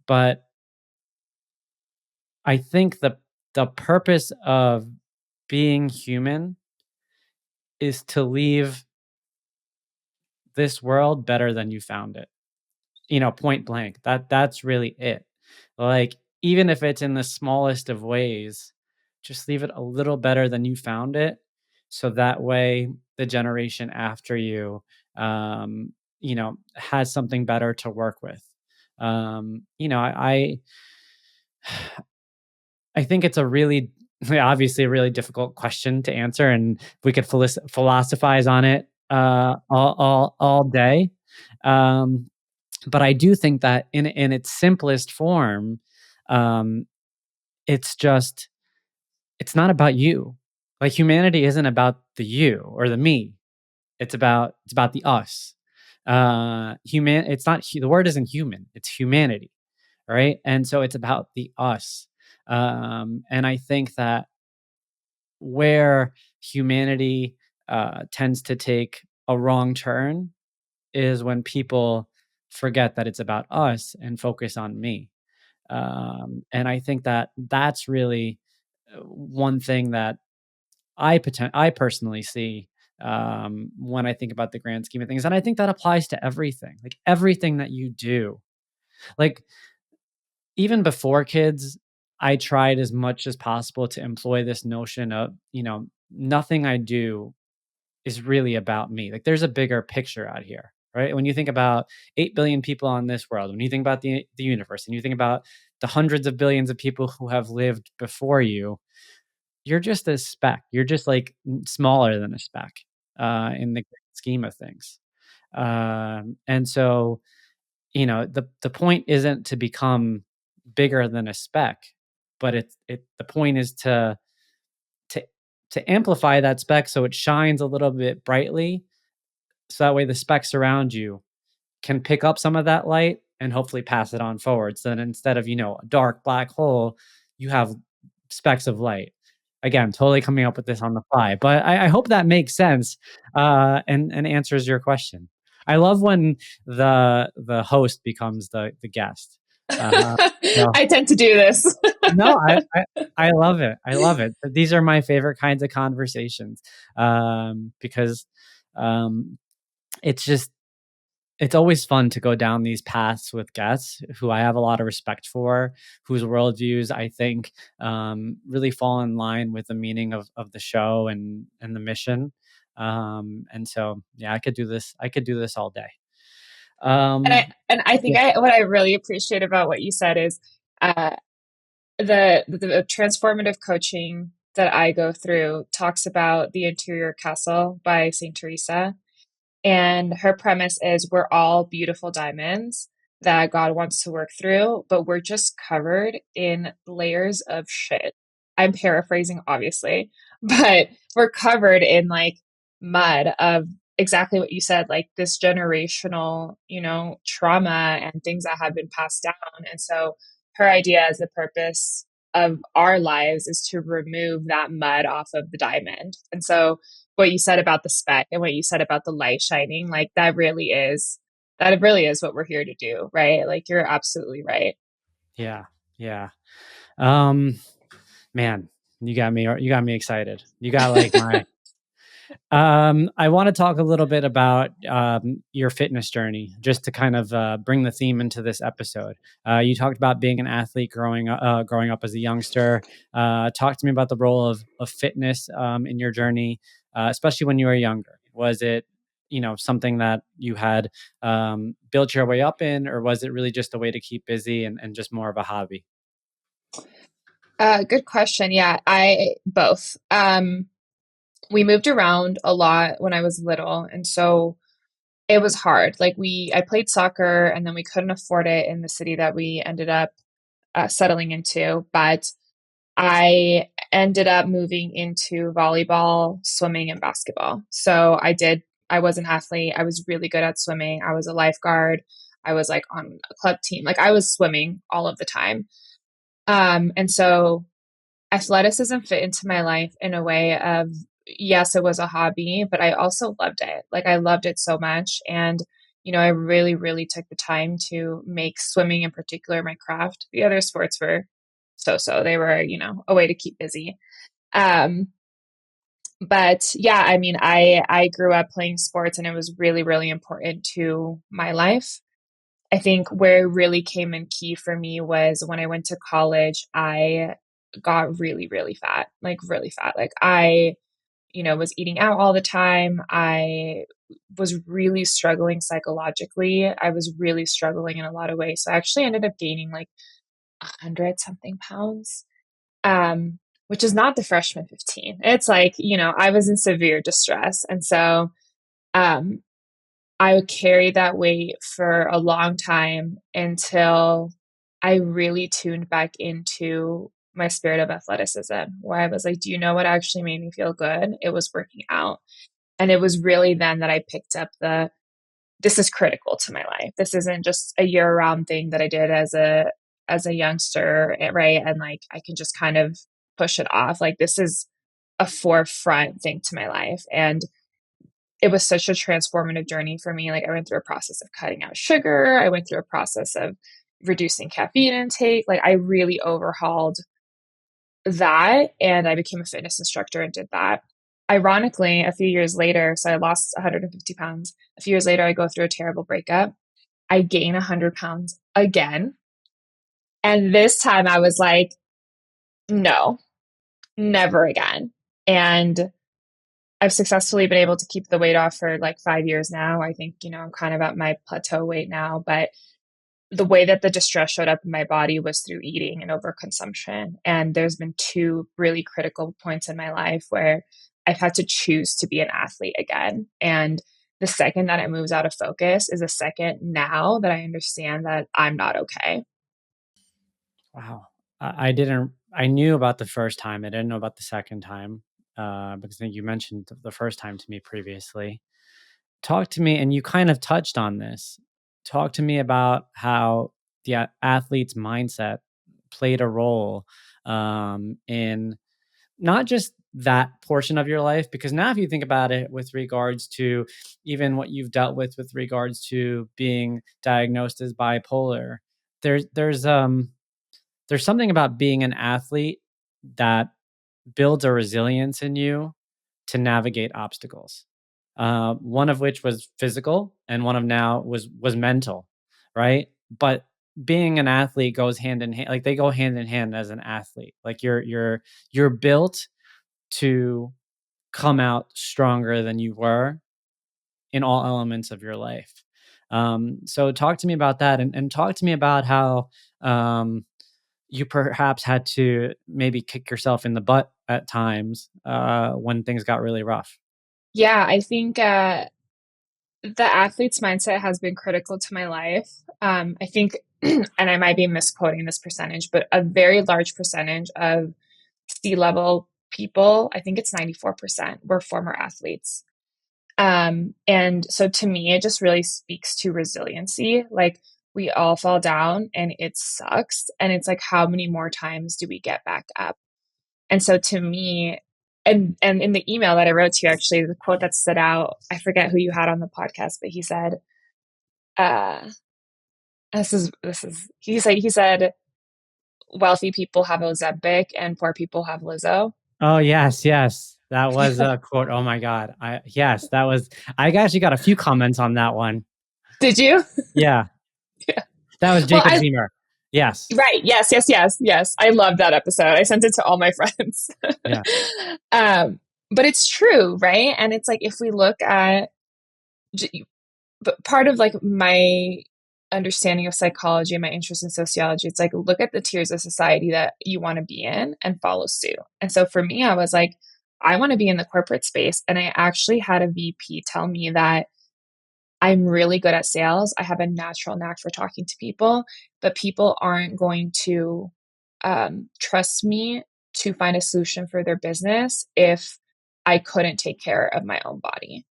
But I think the purpose of being human is to leave this world better than you found it. Point blank. That's really it. Like, even if it's in the smallest of ways, just leave it a little better than you found it. So that way the generation after you, has something better to work with. I think it's a really obviously a really difficult question to answer, and we could philosophize on it all day. Um, but I do think that in its simplest form, um, it's just it's not about you. Like, humanity isn't about the you or the me. It's about the us. It's not the word isn't human. It's humanity, right? And so it's about the us. And I think that where humanity tends to take a wrong turn is when people forget that it's about us and focus on me. And I think that that's really one thing that I personally see when I think about the grand scheme of things, and I think that applies to everything, like everything that you do. Like, even before kids, I tried as much as possible to employ this notion of, nothing I do is really about me. Like, there's a bigger picture out here, right? When you think about 8 billion people on this world, when you think about the universe, and you think about the hundreds of billions of people who have lived before you, you're just a speck. You're just like smaller than a speck in the grand scheme of things. And so, the point isn't to become bigger than a speck, but the point is to to amplify that speck so it shines a little bit brightly, so that way the specks around you can pick up some of that light and hopefully pass it on forward. So then, instead of, a dark black hole, you have specks of light. Again, totally coming up with this on the fly, but I hope that makes sense and answers your question. I love when the host becomes the guest. So I tend to do this. no, I love it. I love it. These are my favorite kinds of conversations because um, it's just it's always fun to go down these paths with guests who I have a lot of respect for, whose worldviews I think really fall in line with the meaning of the show and the mission. And so, yeah, I could do this. I could do this all day. And I think Yeah, what I really appreciate about what you said is uh, the transformative coaching that I go through talks about the interior castle by Saint Teresa. And her premise is we're all beautiful diamonds that God wants to work through, but we're just covered in layers of shit. I'm paraphrasing, obviously, but we're covered in like mud of exactly what you said, like this generational, trauma and things that have been passed down. And so her idea is the purpose of our lives is to remove that mud off of the diamond. And so what you said about the speck and what you said about the light shining, like that really is what we're here to do, right? Like you're absolutely right. yeah, yeah. Um, Man, you got me excited. You got like my I want to talk a little bit about your fitness journey, just to kind of bring the theme into this episode. You talked about being an athlete growing up as a youngster. Talk to me about the role of fitness in your journey, especially when you were younger. Was it, something that you had built your way up in, or was it really just a way to keep busy and just more of a hobby? Good question. Yeah, I both. We moved around a lot when I was little, and so it was hard. Like I played soccer, and then we couldn't afford it in the city that we ended up settling into, but I ended up moving into volleyball, swimming, and basketball. So I was an athlete. I was really good at swimming. I was a lifeguard. I was like on a club team. Like I was swimming all of the time. And so athleticism fit into my life in a way of, yes, it was a hobby, but I also loved it. Like I loved it so much. And, I really, really took the time to make swimming in particular my craft. The other sports were so. They were, a way to keep busy. Um, but yeah, I mean, I grew up playing sports and it was really, really important to my life. I think where it really came in key for me was when I went to college, I got really, really fat, like really fat. Like I, was eating out all the time. I was really struggling psychologically. I was really struggling in a lot of ways. So I actually ended up gaining like 100 something pounds, which is not the freshman 15. It's like, I was in severe distress. And so, um, I would carry that weight for a long time until I really tuned back into my spirit of athleticism, where I was like, do you know what actually made me feel good? It was working out. And it was really then that I picked up this is critical to my life. This isn't just a year round thing that I did as a youngster, right? And like I can just kind of push it off. Like this is a forefront thing to my life. And it was such a transformative journey for me. Like I went through a process of cutting out sugar. I went through a process of reducing caffeine intake. Like I really overhauled that and I became a fitness instructor and did that. Ironically, a few years later, so I lost 150 pounds. A few years later, I go through a terrible breakup. I gain 100 pounds again. And this time I was like, no, never again. And I've successfully been able to keep the weight off for like 5 years now. I think, I'm kind of at my plateau weight now, but the way that the distress showed up in my body was through eating and overconsumption. And there's been two really critical points in my life where I've had to choose to be an athlete again. And the second that it moves out of focus is a second now that I understand that I'm not okay. Wow. I knew about the first time. I didn't know about the second time, because I think you mentioned the first time to me previously. Talk to me, and you kind of touched on this. Talk to me about how the athlete's mindset played a role, in not just that portion of your life, because now if you think about it with regards to even what you've dealt with regards to being diagnosed as bipolar, there's something about being an athlete that builds a resilience in you to navigate obstacles. One of which was physical, and one of now was mental, right? But being an athlete goes hand in hand. Like they go hand in hand as an athlete. Like you're built to come out stronger than you were in all elements of your life. So talk to me about that, and talk to me about how you perhaps had to maybe kick yourself in the butt at times when things got really rough. Yeah, I think the athlete's mindset has been critical to my life. I think, and I might be misquoting this percentage, but a very large percentage of C-level people, I think it's 94%, were former athletes. And so to me, it just really speaks to resiliency. Like we all fall down and it sucks. And it's like, how many more times do we get back up? And so to me, and in the email that I wrote to you, actually, the quote that stood out, I forget who you had on the podcast, but he said, uh, he said, wealthy people have Ozempic and poor people have Lizzo. Oh, yes, yes. That was a quote. Oh my God. Yes, that was I actually got a few comments on that one. Did you? Yeah. Yeah. That was Well, Jacob Zemer. Yes. right. Yes, yes, yes, yes. I love that episode. I sent it to all my friends. Yeah. um, but it's true, right? And it's like if we look at, but part of like my understanding of psychology and my interest in sociology, it's like look at the tiers of society that you want to be in and follow suit. And so for me, I was like, I want to be in the corporate space, and I actually had a VP tell me that I'm really good at sales. I have a natural knack for talking to people, but people aren't going to trust me to find a solution for their business if I couldn't take care of my own body.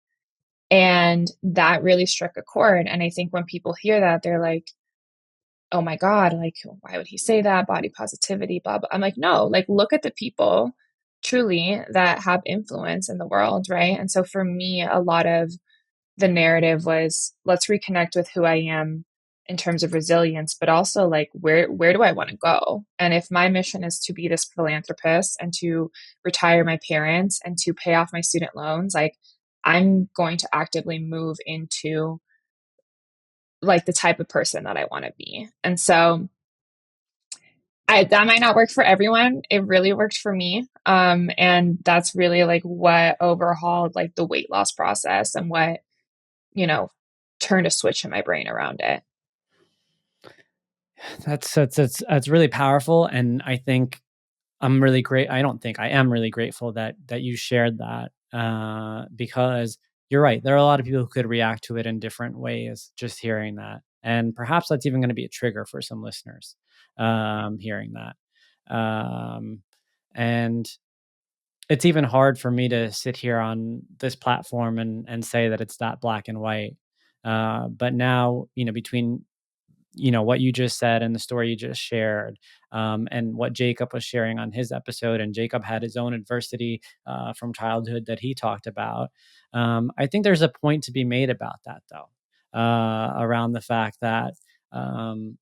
And that really struck a chord. And I think when people hear that, they're like, oh my God, like, why would he say that? Body positivity, blah, blah. I'm like, no, like, look at the people truly that have influence in the world, right? And so for me, a lot of the narrative was let's reconnect with who I am in terms of resilience, but also like where do I want to go? And if my mission is to be this philanthropist and to retire my parents and to pay off my student loans, like I'm going to actively move into like the type of person that I want to be. And so that might not work for everyone. It really worked for me. And that's really like what overhauled like the weight loss process and what, you know, turned a switch in my brain around it. That's really powerful, and I think I'm really great. I don't think I am really grateful that you shared that, because you're right. There are a lot of people who could react to it in different ways just hearing that, and perhaps that's even going to be a trigger for some listeners, hearing that. Um, and it's even hard for me to sit here on this platform and say that it's that black and white. But now, between what you just said and the story you just shared, and what Jacob was sharing on his episode, and Jacob had his own adversity from childhood that he talked about. I think there's a point to be made about that, though, around the fact that um,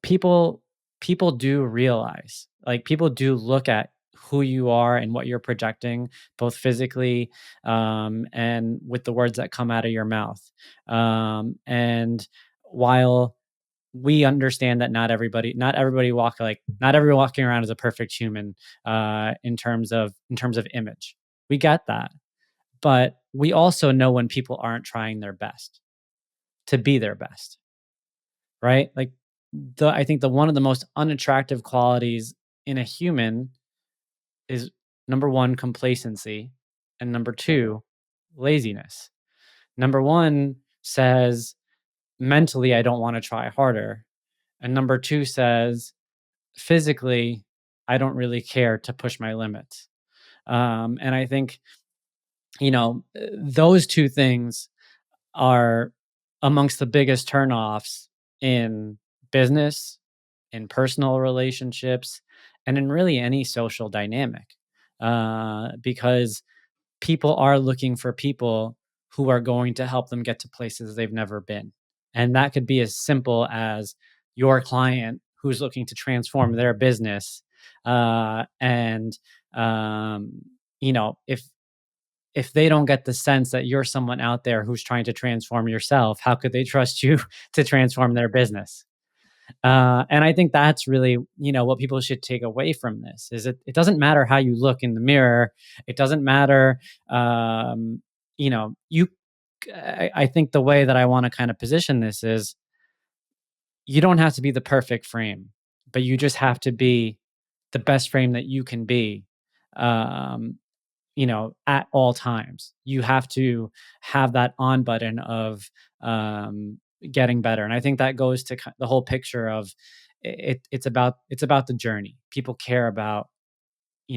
people people do realize, like, people do look at who you are and what you're projecting, both physically, and with the words that come out of your mouth. And while we understand that not everyone walking around is a perfect human, in terms of image. We get that. But we also know when people aren't trying their best to be their best, right? Like, I think the one of the most unattractive qualities in a human is, number one, complacency, and number two, laziness. Number one says, mentally, I don't want to try harder. And number two says, physically, I don't really care to push my limits. And I think, those two things are amongst the biggest turnoffs in business, in personal relationships, and in really any social dynamic. Because people are looking for people who are going to help them get to places they've never been. And that could be as simple as your client who's looking to transform their business. And, if they don't get the sense that you're someone out there who's trying to transform yourself, how could they trust you to transform their business? And I think that's really, what people should take away from this is it doesn't matter how you look in the mirror. It doesn't matter, you, I think the way that I want to kind of position this is you don't have to be the perfect frame, but you just have to be the best frame that you can be. Um, at all times. You have to have that on button of, getting better. And I think that goes to the whole picture of it. It's about the journey. People care about,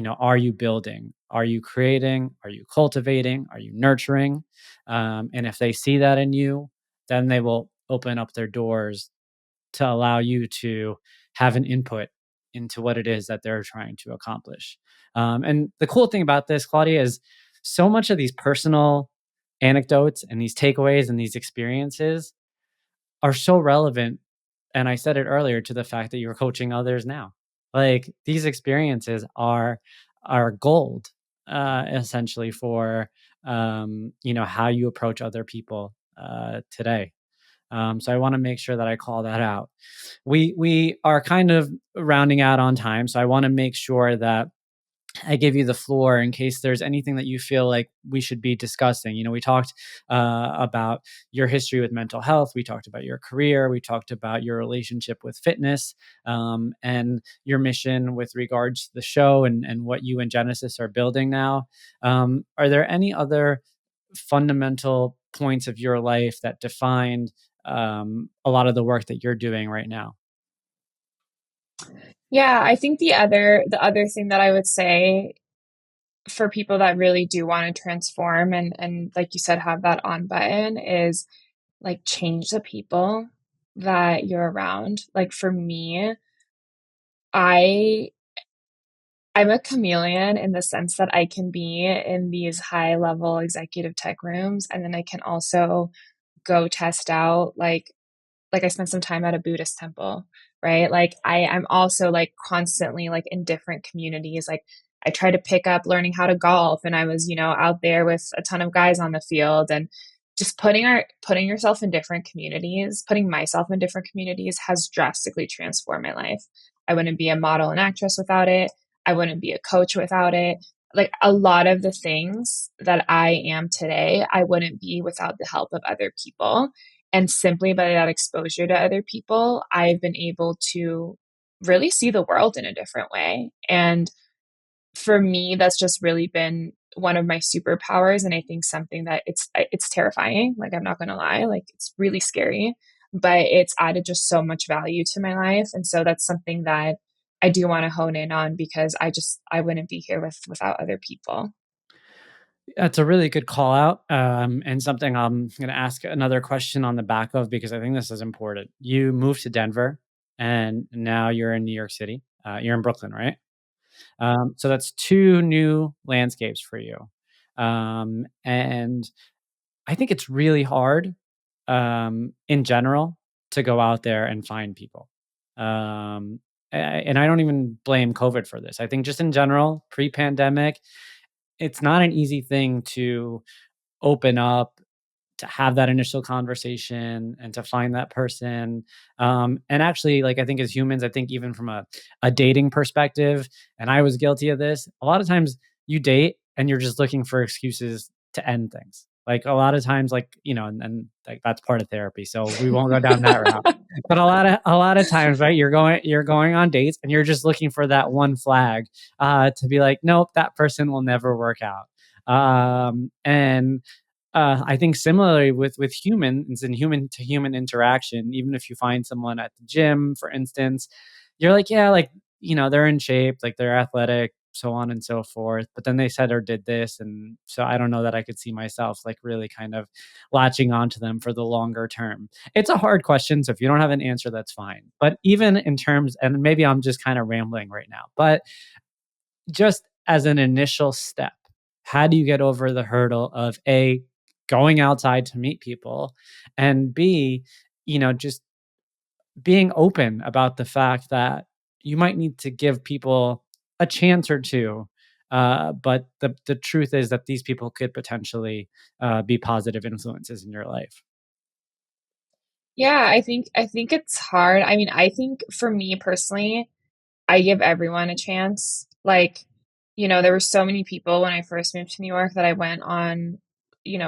are you building? Are you creating? Are you cultivating? Are you nurturing? And if they see that in you, then they will open up their doors to allow you to have an input into what it is that they're trying to accomplish. And the cool thing about this, Claudia, is so much of these personal anecdotes and these takeaways and these experiences are so relevant. And I said it earlier, to the fact that you're coaching others now. Like, these experiences are gold, essentially, for how you approach other people today. So I want to make sure that I call that out. We are kind of rounding out on time, so I want to make sure that I give you the floor in case there's anything that you feel like we should be discussing. We talked about your history with mental health. We talked about your career. We talked about your relationship with fitness, and your mission with regards to the show, and what you and Genesis are building now. Are there any other fundamental points of your life that defined a lot of the work that you're doing right now? Yeah, I think the other thing that I would say for people that really do want to transform and like you said, have that on button is like change the people that you're around. Like for me, I I'm a chameleon in the sense that I can be in these high level executive tech rooms and then I can also go test out like I spent some time at a Buddhist temple, right? Like I'm also like constantly like in different communities. Like I tried to pick up learning how to golf and I was, out there with a ton of guys on the field and just putting yourself in different communities, putting myself in different communities has drastically transformed my life. I wouldn't be a model and actress without it. I wouldn't be a coach without it. Like a lot of the things that I am today, I wouldn't be without the help of other people. And simply by that exposure to other people, I've been able to really see the world in a different way. And for me, that's just really been one of my superpowers. And I think something that it's terrifying. Like, I'm not going to lie, like, it's really scary, but it's added just so much value to my life. And so that's something that I do want to hone in on because I wouldn't be here without other people. That's a really good call out, and something I'm going to ask another question on the back of because I think this is important. You moved to Denver, and now you're in New York City. You're in Brooklyn, right? So that's two new landscapes for you, and I think it's really hard, in general, to go out there and find people. Um, and I don't even blame COVID for this. I think just in general, pre-pandemic, it's not an easy thing to open up, to have that initial conversation and to find that person. And actually, like I think as humans, I think even from a dating perspective, and I was guilty of this, a lot of times you date and you're just looking for excuses to end things. Like a lot of times, like, and like that's part of therapy. So we won't go down that route. But a lot of times, right, you're going on dates and you're just looking for that one flag to be like, nope, that person will never work out. And I think similarly with humans and human to human interaction, even if you find someone at the gym, for instance, you're like, yeah, like, they're in shape, like they're athletic, so on and so forth. But then they said or did this. And so I don't know that I could see myself like really kind of latching onto them for the longer term. It's a hard question. So if you don't have an answer, that's fine. But even in terms, and maybe I'm just kind of rambling right now, but just as an initial step, how do you get over the hurdle of A, going outside to meet people, and B, just being open about the fact that you might need to give people a chance or two. But the truth is that these people could potentially be positive influences in your life. Yeah, I think it's hard. I mean, I think for me personally, I give everyone a chance. Like, there were so many people when I first moved to New York that I went on,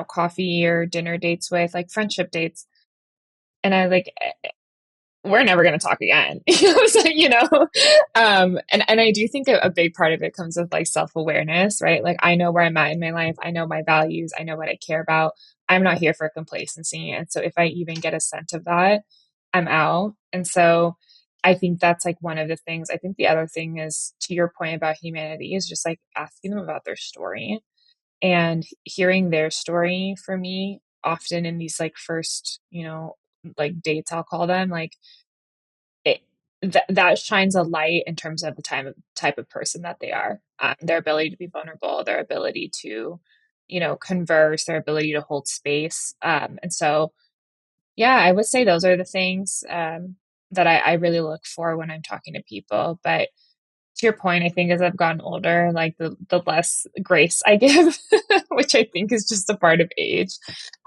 coffee or dinner dates with, like friendship dates. And I like, we're never going to talk again. So, and I do think a big part of it comes with like self-awareness, right? Like I know where I'm at in my life. I know my values. I know what I care about. I'm not here for complacency. And so if I even get a sense of that, I'm out. And so I think that's like one of the things. I think the other thing is to your point about humanity is just like asking them about their story and hearing their story for me often in these like first, like dates, I'll call them like it, that shines a light in terms of the type of person that they are, their ability to be vulnerable, their ability to, converse, their ability to hold space. And so, yeah, I would say those are the things that I really look for when I'm talking to people. But to your point, I think as I've gotten older, like the less grace I give, which I think is just a part of age.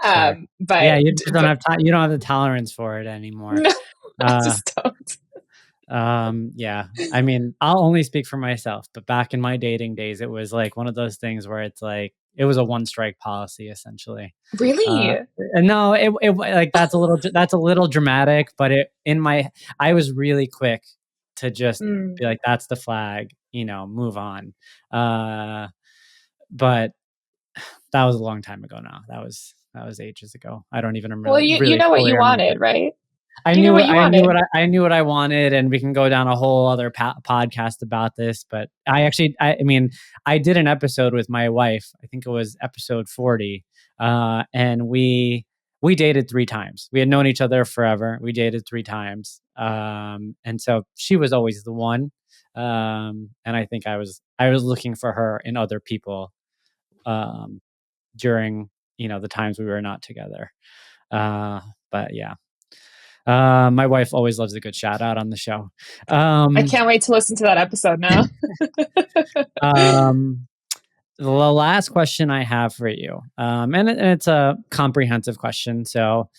Sure. Yeah, But you just don't have time. You don't have the tolerance for it anymore. no, I Uh, just don't. yeah. I mean, I'll only speak for myself, but back in my dating days, it was like one of those things where it's like it was a one strike policy essentially. Uh, Really? and no, it like that's a little dramatic, but I was really quick to just Mm. be like, that's the flag, move on. Uh, but that was a long time ago now. That was ages ago. I don't even Well, really you really know what fully you remember. wanted, right? I You knew knew what you I knew wanted. what I knew what I wanted, and we can go down a whole other podcast about this. But I mean, I did an episode with my wife. I think it was episode 40, and we dated 3 times. We had known each other forever. We dated 3 times, and so she was always the one. And I think I was looking for her in other people um, during the times we were not together. But yeah. My wife always loves a good shout out on the show. I Um, can't wait to listen to that episode now. um, the last question I have for you, and it's a comprehensive question. So,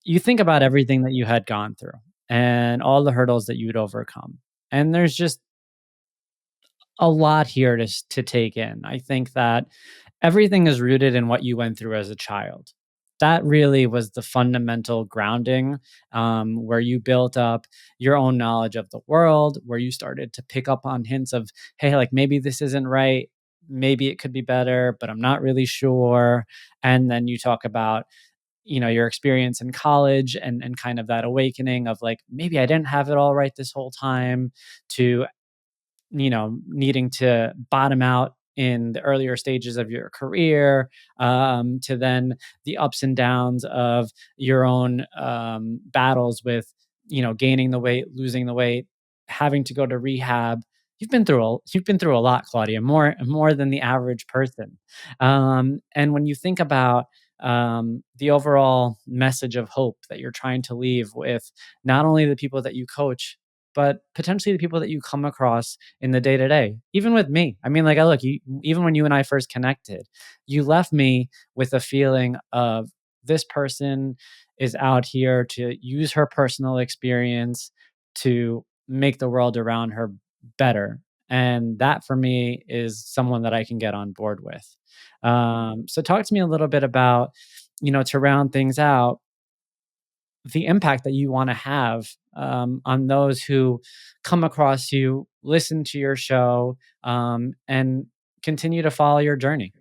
you think about everything that you had gone through and all the hurdles that you'd overcome, and there's just a lot here to take in. I think that everything is rooted in what you went through as a child. That really was the fundamental grounding, where you built up your own knowledge of the world, where you started to pick up on hints of, hey, like maybe this isn't right. Maybe it could be better, but I'm not really sure. And then you talk about, your experience in college and kind of that awakening of like, maybe I didn't have it all right this whole time, to needing to bottom out in the earlier stages of your career, to then the ups and downs of your own battles with, gaining the weight, losing the weight, having to go to rehab. You've been through a lot, Claudia, more than the average person. And when you think about the overall message of hope that you're trying to leave with not only the people that you coach, but potentially the people that you come across in the day to day. Even with me, I mean, like, I look, even when you and I first connected, you left me with a feeling of, this person is out here to use her personal experience to make the world around her better. And that for me is someone that I can get on board with. So talk to me a little bit about, to round things out, the impact that you want to have on those who come across you, listen to your show, and continue to follow your journey.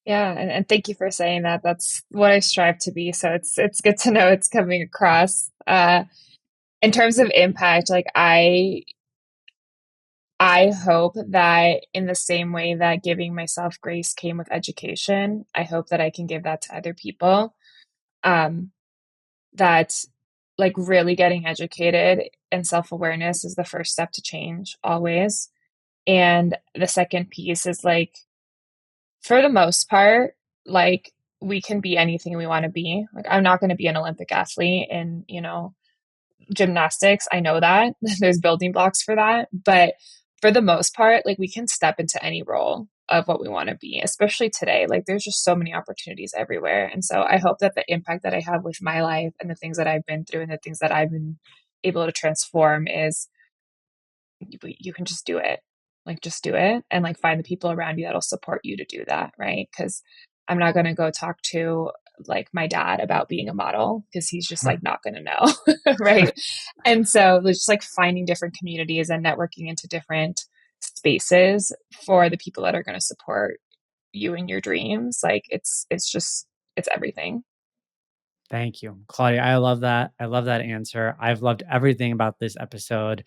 Yeah, and thank you for saying that. That's what I strive to be. So it's good to know it's coming across. In terms of impact, like I hope that in the same way that giving myself grace came with education, I hope that I can give that to other people. Um, that like really getting educated and self-awareness is the first step to change always. And the second piece is like, for the most part, like we can be anything we want to be. Like I'm not going to be an Olympic athlete in, gymnastics. I know that there's building blocks for that, but for the most part, like we can step into any role of what we want to be, especially today. Like there's just so many opportunities everywhere. And so I hope that the impact that I have with my life and the things that I've been through and the things that I've been able to transform is you can just do it. Like just do it and like find the people around you that'll support you to do that, right? Because I'm not going to go talk to like my dad about being a model because he's just like not going to know, right? And so it's just like finding different communities and networking into different spaces for the people that are going to support you in your dreams. Like it's everything. Thank you, Claudia. I love that. I love that answer. I've loved everything about this episode.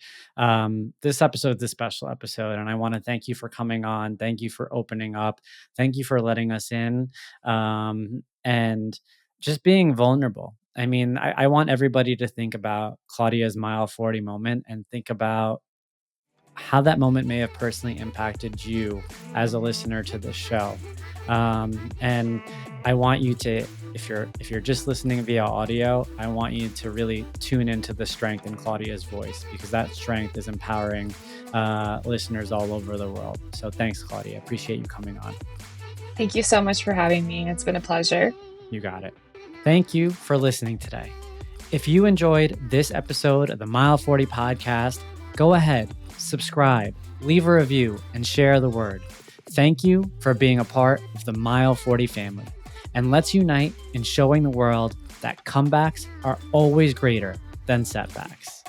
This episode is a special episode, and I want to thank you for coming on. Thank you for opening up. Thank you for letting us in, and just being vulnerable. I mean, I want everybody to think about Claudia's mile 40 moment and think about how that moment may have personally impacted you as a listener to this show. And I want you to, if you're just listening via audio, I want you to really tune into the strength in Claudia's voice, because that strength is empowering listeners all over the world. So thanks, Claudia. Appreciate you coming on. Thank you so much for having me. It's been a pleasure. You got it. Thank you for listening today. If you enjoyed this episode of the Mile 40 podcast, go ahead, subscribe, leave a review, and share the word. Thank you for being a part of the Mile 40 family. And let's unite in showing the world that comebacks are always greater than setbacks.